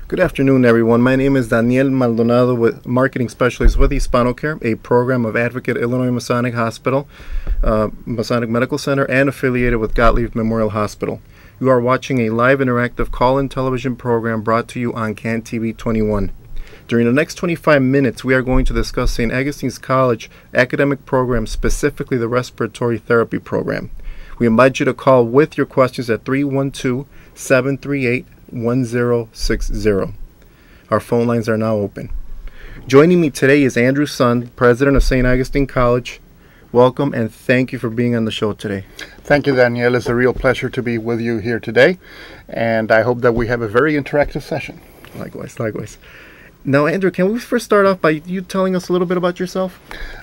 Good afternoon, everyone. My name is Daniel Maldonado, with Marketing Specialist with HispanoCare, a program of Advocate Illinois Masonic Hospital, Masonic Medical Center, and affiliated with Gottlieb Memorial Hospital. You are watching a live interactive call-in television program brought to you on CAN TV 21. During the next 25 minutes, we are going to discuss St. Augustine College academic program, specifically the Respiratory Therapy Program. We invite you to call with your questions at 312-738-1060. Our phone lines are now open. Joining me today is Andrew Sund, president of St. Augustine College. Welcome and thank you for being on the show today. Thank you, Danielle. It's a real pleasure to be with you here today, and I hope that we have a very interactive session. Likewise. Now, Andrew, can we first start off by you telling us a little bit about yourself?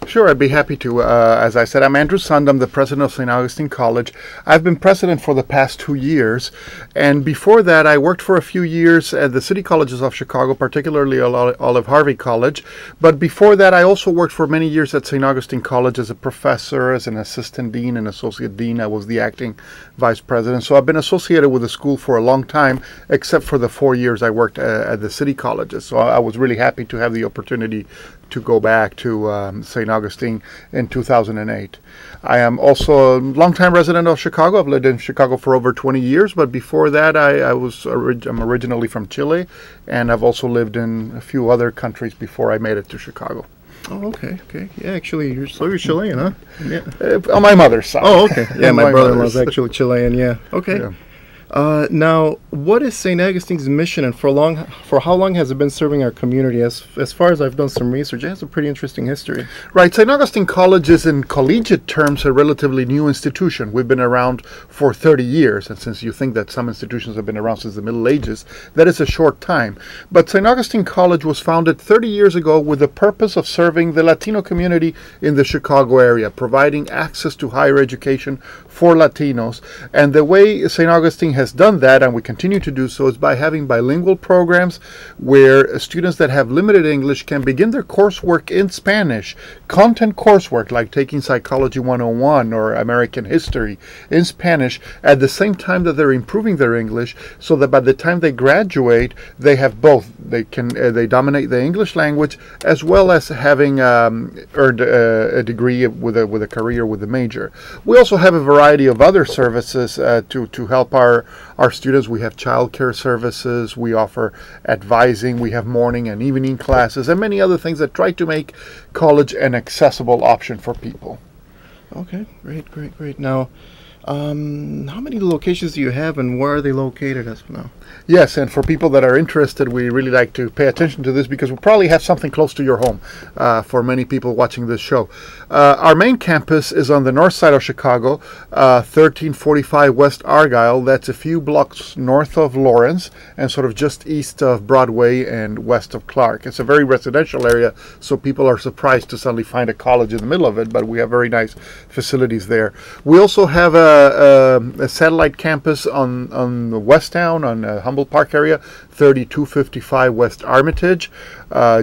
Sure, I'd be happy to. As I said, I'm Andrew Sund. I'm the president of St. Augustine College. I've been president for the past 2 years, and before that, I worked for a few years at the city colleges of Chicago, particularly Olive Harvey College. But before that, I also worked for many years at St. Augustine College as a professor, as an assistant dean and associate dean. I was the acting vice president. So I've been associated with the school for a long time, except for the 4 years I worked at the city colleges. So I was really happy to have the opportunity to go back to St. Augustine in 2008. I am also a longtime resident of Chicago. I've lived in Chicago for over 20 years, but before that I'm originally from Chile, and I've also lived in a few other countries before I made it to Chicago. Oh, okay. Yeah, actually, you're Chilean, huh? Yeah. On my mother's side. Oh, okay. Yeah, my brother-in-law's actually Chilean, yeah. Okay. Yeah. Now, what is St. Augustine's mission, and for how long has it been serving our community? As far as I've done some research, it has a pretty interesting history. Right. St. Augustine College is, in collegiate terms, a relatively new institution. We've been around for 30 years, and since you think that some institutions have been around since the Middle Ages, that is a short time. But St. Augustine College was founded 30 years ago with the purpose of serving the Latino community in the Chicago area, providing access to higher education for Latinos. And the way St. Augustine has done that, and we continue to do so, is by having bilingual programs where students that have limited English can begin their coursework in Spanish, content coursework like taking Psychology 101 or American History in Spanish, at the same time that they're improving their English, so that by the time they graduate, they have both. They dominate the English language as well as having earned a degree with a career with a major. We also have a variety of other services to help our students. We have childcare services, we offer advising, we have morning and evening classes, and many other things that try to make college an accessible option for people. Okay, great. Now, how many locations do you have, and where are they located as of now? Yes, and for people that are interested, we really like to pay attention to this because we'll probably have something close to your home for many people watching this show. Our main campus is on the north side of Chicago, 1345 West Argyle. That's a few blocks north of Lawrence and sort of just east of Broadway and west of Clark. It's a very residential area, so people are surprised to suddenly find a college in the middle of it, but we have very nice facilities there. We also have a satellite campus on the West Town, on Humboldt Park area, 3255 West Armitage,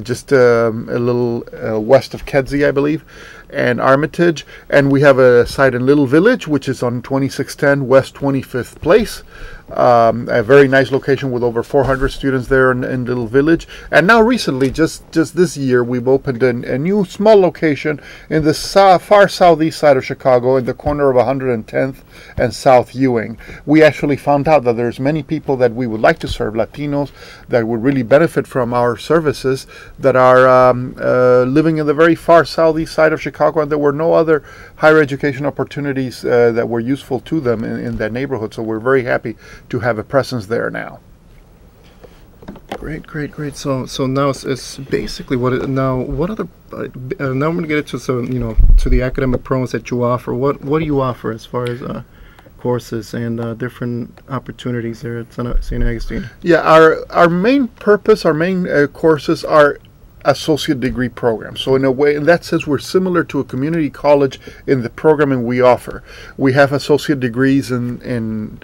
just a little west of Kedzie, I believe, and Armitage. And we have a site in Little Village, which is on 2610 West 25th Place. A very nice location with over 400 students there in Little Village. And now recently, just this year, we've opened a new small location in the far southeast side of Chicago, in the corner of 110th and South Ewing. We actually found out that there's many people that we would like to serve, Latinos, that would really benefit from our services, that are living in the very far southeast side of Chicago, and there were no other higher education opportunities that were useful to them in that neighborhood. So we're very happy to have a presence there now. Great. So now it's basically what other now I'm going to get into to the academic programs that you offer. What do you offer as far as courses and different opportunities there at St. Augustine? Yeah, our main purpose, our main courses are associate degree programs. So in a way, in that sense, we're similar to a community college in the programming we offer. We have associate degrees in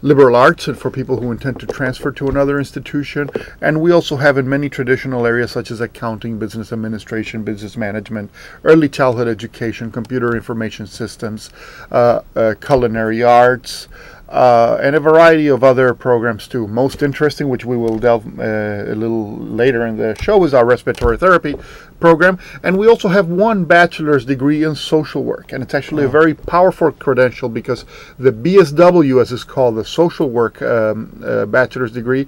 liberal arts and for people who intend to transfer to another institution. And we also have in many traditional areas such as accounting, business administration, business management, early childhood education, computer information systems, culinary arts, and a variety of other programs too. Most interesting, which we will delve a little later in the show, is our respiratory therapy program. And we also have one bachelor's degree in social work, and it's actually a very powerful credential because the BSW, as it's called, the social work bachelor's degree,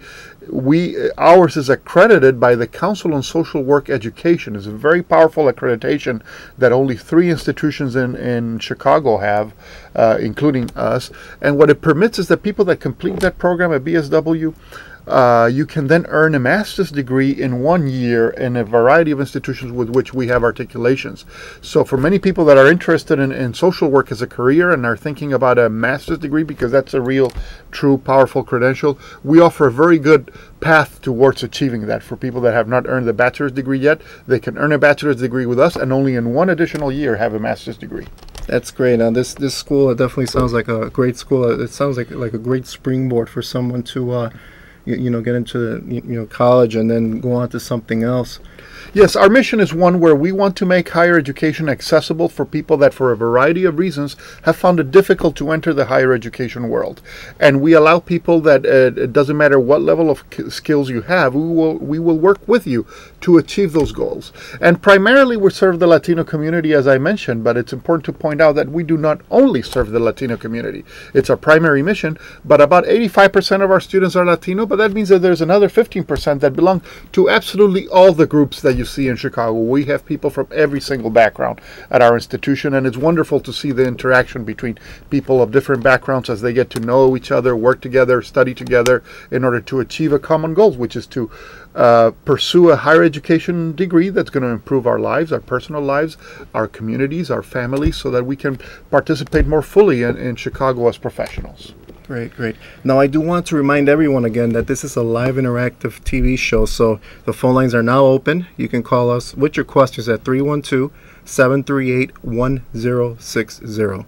ours is accredited by the Council on Social Work Education. It's a very powerful accreditation that only 3 institutions in Chicago have, including us. And what it permits is that people that complete that program at BSW, you can then earn a master's degree in 1 year in a variety of institutions with which we have articulations. So for many people that are interested in social work as a career and are thinking about a master's degree, because that's a real, true, powerful credential, we offer a very good path towards achieving that. For people that have not earned the bachelor's degree yet, they can earn a bachelor's degree with us and only in 1 additional year have a master's degree. That's great. Now, this school, it definitely sounds like a great school. It sounds like a great springboard for someone to get into college and then go on to something else. Yes, our mission is one where we want to make higher education accessible for people that for a variety of reasons have found it difficult to enter the higher education world. And we allow people that it doesn't matter what level of skills you have, we will work with you to achieve those goals. And primarily we serve the Latino community, as I mentioned, but it's important to point out that we do not only serve the Latino community. It's our primary mission, but about 85% of our students are Latino, but that means that there's another 15% that belong to absolutely all the groups that you see in Chicago. We have people from every single background at our institution, and it's wonderful to see the interaction between people of different backgrounds as they get to know each other, work together, study together in order to achieve a common goal, which is to pursue a higher education degree that's going to improve our lives, our personal lives, our communities, our families, so that we can participate more fully in Chicago as professionals. Great, great. Now, I do want to remind everyone again that this is a live interactive TV show, so the phone lines are now open. You can call us with your questions at 312-738-1060.